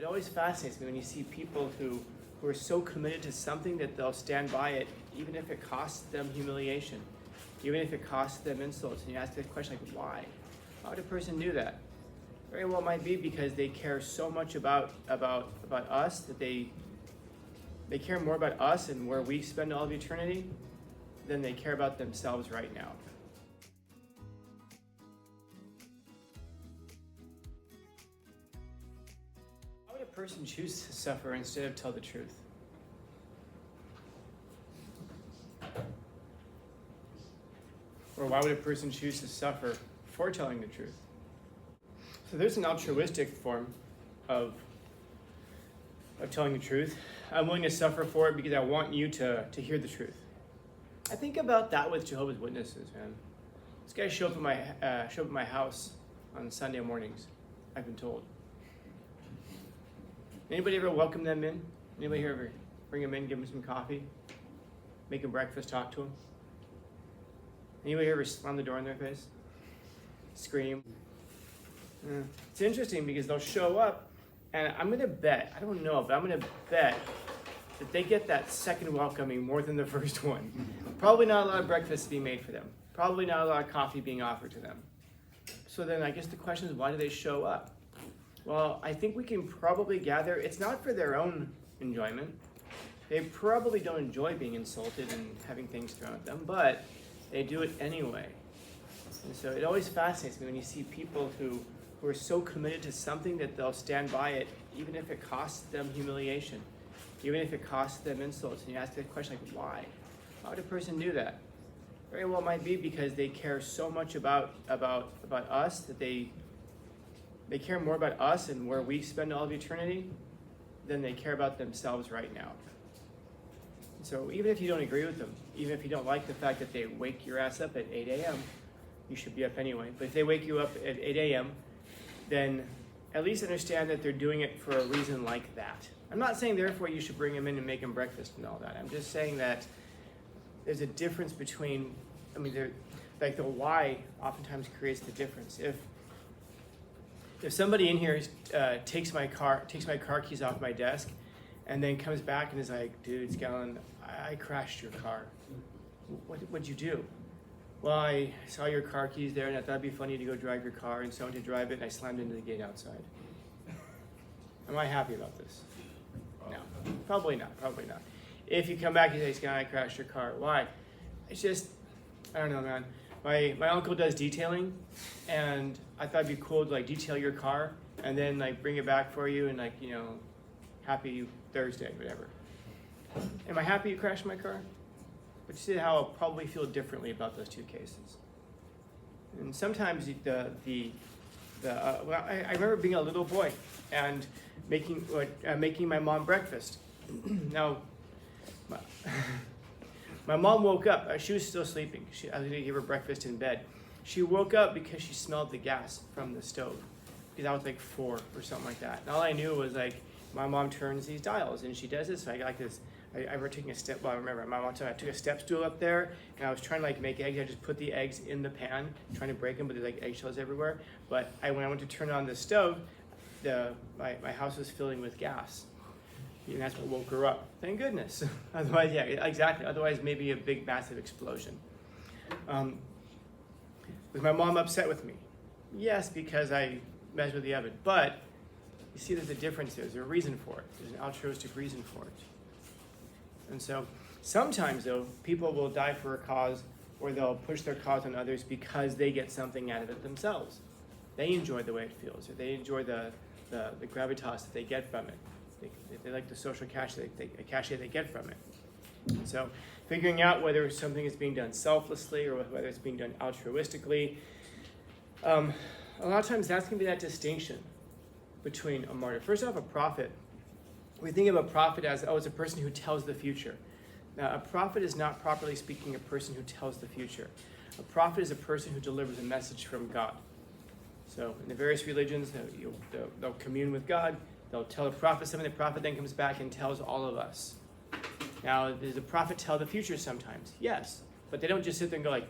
it always fascinates me when you see people who are so committed to something that they'll stand by it, even if it costs them humiliation, even if it costs them insults. And you ask the question, like, why? Why would a person do that? Very well, it might be because they care so much about us that they care more about us and where we spend all of eternity than they care about themselves right now. Why would a person choose to suffer instead of tell the truth? Or why would a person choose to suffer for telling the truth? So there's an altruistic form of telling the truth. I'm willing to suffer for it because I want you to hear the truth. I think about that with Jehovah's Witnesses, man. These guys show up at my house on Sunday mornings, I've been told. Anybody ever welcome them in? Anybody here ever bring them in, give them some coffee, make them breakfast, talk to them? Anybody ever slam the door in their face? Scream? It's interesting because they'll show up, and I'm going to bet, I don't know, but I'm going to bet that they get that second welcoming more than the first one. Probably not a lot of breakfast being made for them. Probably not a lot of coffee being offered to them. So then I guess the question is, why do they show up? Well, I think we can probably gather, it's not for their own enjoyment. They probably don't enjoy being insulted and having things thrown at them, but they do it anyway. And so it always fascinates me when you see people who are so committed to something that they'll stand by it, even if it costs them humiliation, even if it costs them insults. And you ask the question, like, why? Why would a person do that? Very well, it might be because they care so much about us that they care more about us and where we spend all of eternity than they care about themselves right now. So even if you don't agree with them, even if you don't like the fact that they wake your ass up at 8 a.m., you should be up anyway. But if they wake you up at 8 a.m., then at least understand that they're doing it for a reason like that. I'm not saying therefore you should bring them in and make them breakfast and all that. I'm just saying that there's a difference between, like the why oftentimes creates the difference. If somebody in here takes my car keys off my desk and then comes back and is like, dude, Scallon, I crashed your car. What'd you do? Well, I saw your car keys there and I thought it'd be funny to go drive your car, and so I went to drive it and I slammed into the gate outside. Am I happy about this? No, probably not. If you come back and say, Scallon, I crashed your car. Why? It's just, I don't know, man. My uncle does detailing, and I thought it'd be cool to like detail your car and then like bring it back for you and like, you know, happy Thursday, whatever. Am I happy you crashed my car? But you see how I'll probably feel differently about those two cases. And sometimes I remember being a little boy and making my mom breakfast. Now, my mom woke up. She was still sleeping. I was going to give her breakfast in bed. She woke up because she smelled the gas from the stove. Because I was like 4 or something like that. And all I knew was like, my mom turns these dials and she does this. So I got like this. I remember taking a step. Well, I remember my mom told me I took a step stool up there and I was trying to like make eggs. I just put the eggs in the pan, trying to break them, but there's like eggshells everywhere. But when I went to turn on the stove, my house was filling with gas. And that's what woke her up. Thank goodness. Otherwise, yeah, exactly. Otherwise, maybe a big, massive explosion. Was my mom upset with me? Yes, because I messed with the oven. But you see, there's a difference there. There's a reason for it. There's an altruistic reason for it. And so sometimes, though, people will die for a cause, or they'll push their cause on others because they get something out of it themselves. They enjoy the way it feels, or they enjoy the gravitas that they get from it. They like the social cachet they get from it. And so figuring out whether something is being done selflessly or whether it's being done altruistically, a lot of times that's going to be that distinction between a martyr. First off, a prophet. We think of a prophet as, it's a person who tells the future. Now, a prophet is not, properly speaking, a person who tells the future. A prophet is a person who delivers a message from God. So in the various religions, they'll commune with God. They'll tell a prophet something. The prophet then comes back and tells all of us. Now, does the prophet tell the future sometimes? Yes. But they don't just sit there and go like,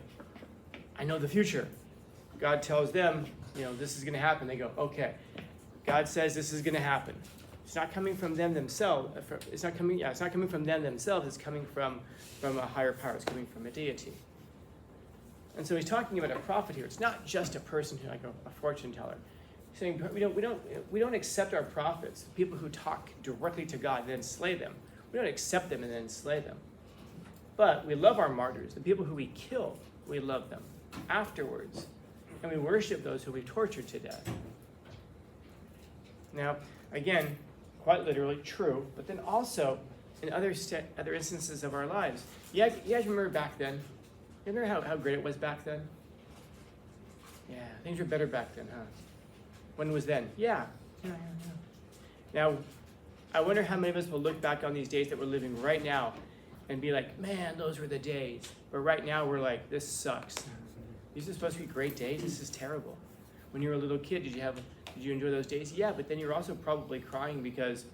I know the future. God tells them, this is going to happen. They go, okay. God says this is going to happen. It's not coming from them themselves. It's not coming from them themselves. It's coming from a higher power. It's coming from a deity. And so he's talking about a prophet here. It's not just a person who, like a fortune teller. He's saying we don't accept our prophets, people who talk directly to God and then slay them. We don't accept them and then slay them. But we love our martyrs, the people who we kill. We love them afterwards, and we worship those who we tortured to death. Now, again, quite literally true, but then also in other instances of our lives. You guys remember back then? You remember how great it was back then? Yeah, things were better back then, huh? When was then? Yeah. Now, I wonder how many of us will look back on these days that we're living right now and be like, man, those were the days. But right now we're like, this sucks. These are supposed to be great days. This is terrible. When you were a little kid, did you enjoy those days? Yeah, but then you're also probably crying because,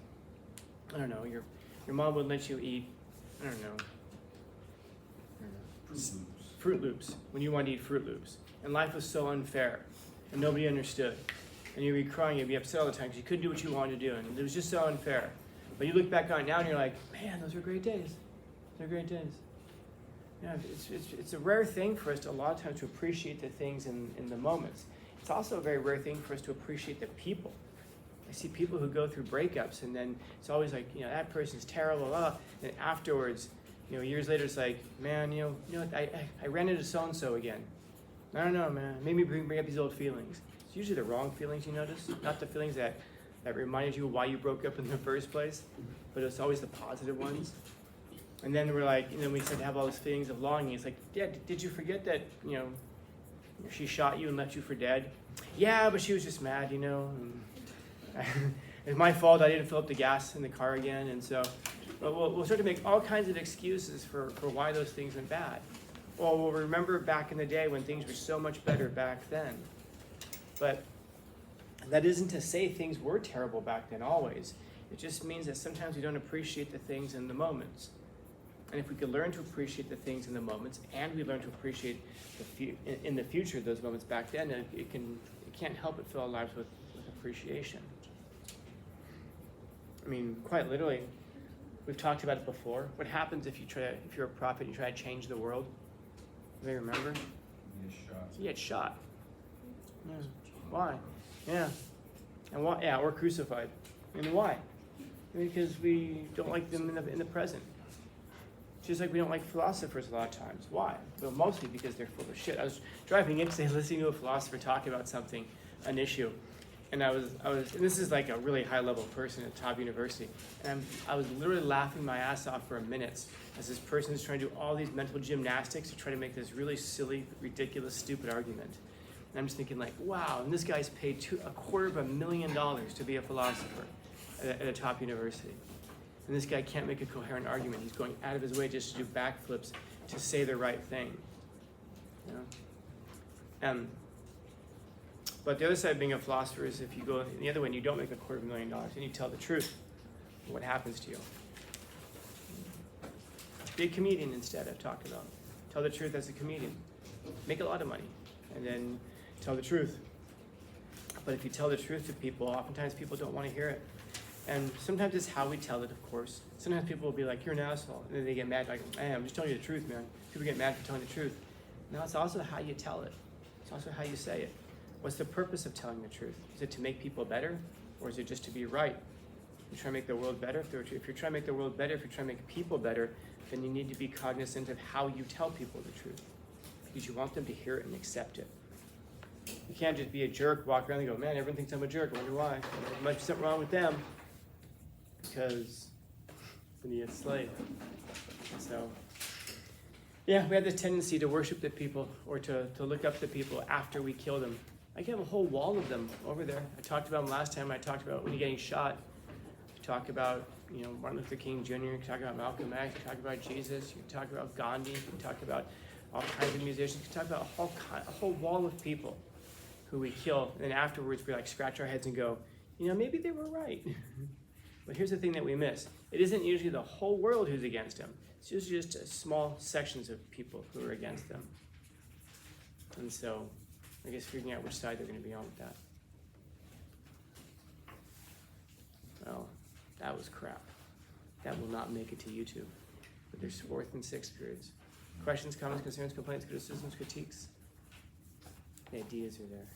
I don't know, your mom wouldn't let you eat, I don't know, Fruit Loops, when you wanted to eat Fruit Loops. And life was so unfair, and nobody understood. And you'd be crying, you'd be upset all the time because you couldn't do what you wanted to do, and it was just so unfair. But you look back on it now and you're like, man, those were great days. They're great days. Yeah, it's a rare thing for us to, a lot of times, to appreciate the things in the moments. It's also a very rare thing for us to appreciate the people. I see people who go through breakups, and then it's always like, that person's terrible, and afterwards, years later, it's like, man, I ran into so-and-so again. I don't know, man, maybe bring up these old feelings. It's usually the wrong feelings, you notice, not the feelings that reminded you why you broke up in the first place, but it's always the positive ones. And then we're like, we start to have all these feelings of longing. It's like, yeah, did you forget that, she shot you and left you for dead? Yeah, but she was just mad, and it's my fault I didn't fill up the gas in the car again. And so we'll start to make all kinds of excuses for why those things went bad. Well, we'll remember back in the day when things were so much better back then. But that isn't to say things were terrible back then always. It just means that sometimes we don't appreciate the things in the moments. And if we could learn to appreciate the things in the moments, and we learn to appreciate in the future those moments back then, it can't help but fill our lives with appreciation. I mean, quite literally, we've talked about it before. What happens if you're a prophet and you try to change the world? Do they remember? You get shot. Yeah. Why? Yeah. And why? Yeah, or crucified. And why? Because we don't like them in the present. Just like we don't like philosophers a lot of times. Why? Well, mostly because they're full of shit. I was driving in today listening to a philosopher talk about something, an issue, and I was, and this is like a really high level person at top university, and I was literally laughing my ass off for a minute as this person is trying to do all these mental gymnastics to try to make this really silly, ridiculous, stupid argument. And I'm just thinking like, wow, and this guy's paid $250,000 to be a philosopher at a top university. And this guy can't make a coherent argument. He's going out of his way just to do backflips to say the right thing. But the other side of being a philosopher is if you go the other way and you don't make $250,000 and you tell the truth, what happens to you? Be a comedian instead, I've talked about. Tell the truth as a comedian. Make a lot of money and then tell the truth. But if you tell the truth to people, oftentimes people don't want to hear it. And sometimes it's how we tell it, of course. Sometimes people will be like, you're an asshole. And then they get mad, like, hey, I'm just telling you the truth, man. People get mad for telling the truth. No, it's also how you tell it. It's also how you say it. What's the purpose of telling the truth? Is it to make people better? Or is it just to be right? You try to make the world better? If you're trying to make the world better, if you're trying to make people better, then you need to be cognizant of how you tell people the truth. Because you want them to hear it and accept it. You can't just be a jerk, walk around and go, man, everyone thinks I'm a jerk. I wonder why. There must be something wrong with them. Because then you get slayed. So, yeah, we have this tendency to worship the people or to look up to people after we kill them. I have a whole wall of them over there. I talked about them last time. I talked about when you're getting shot. I talk about Martin Luther King Jr. You talk about Malcolm X. You talk about Jesus. You talk about Gandhi. You talk about all kinds of musicians. You talk about a whole wall of people who we kill. And then afterwards we scratch our heads and go, maybe they were right. But here's the thing that we miss. It isn't usually the whole world who's against them. It's usually just small sections of people who are against them. And so, I guess figuring out which side they're going to be on with that. Well, That was crap. That will not make it to YouTube. But there's 4th and 6th periods. Questions, comments, concerns, complaints, criticisms, critiques. The ideas are there.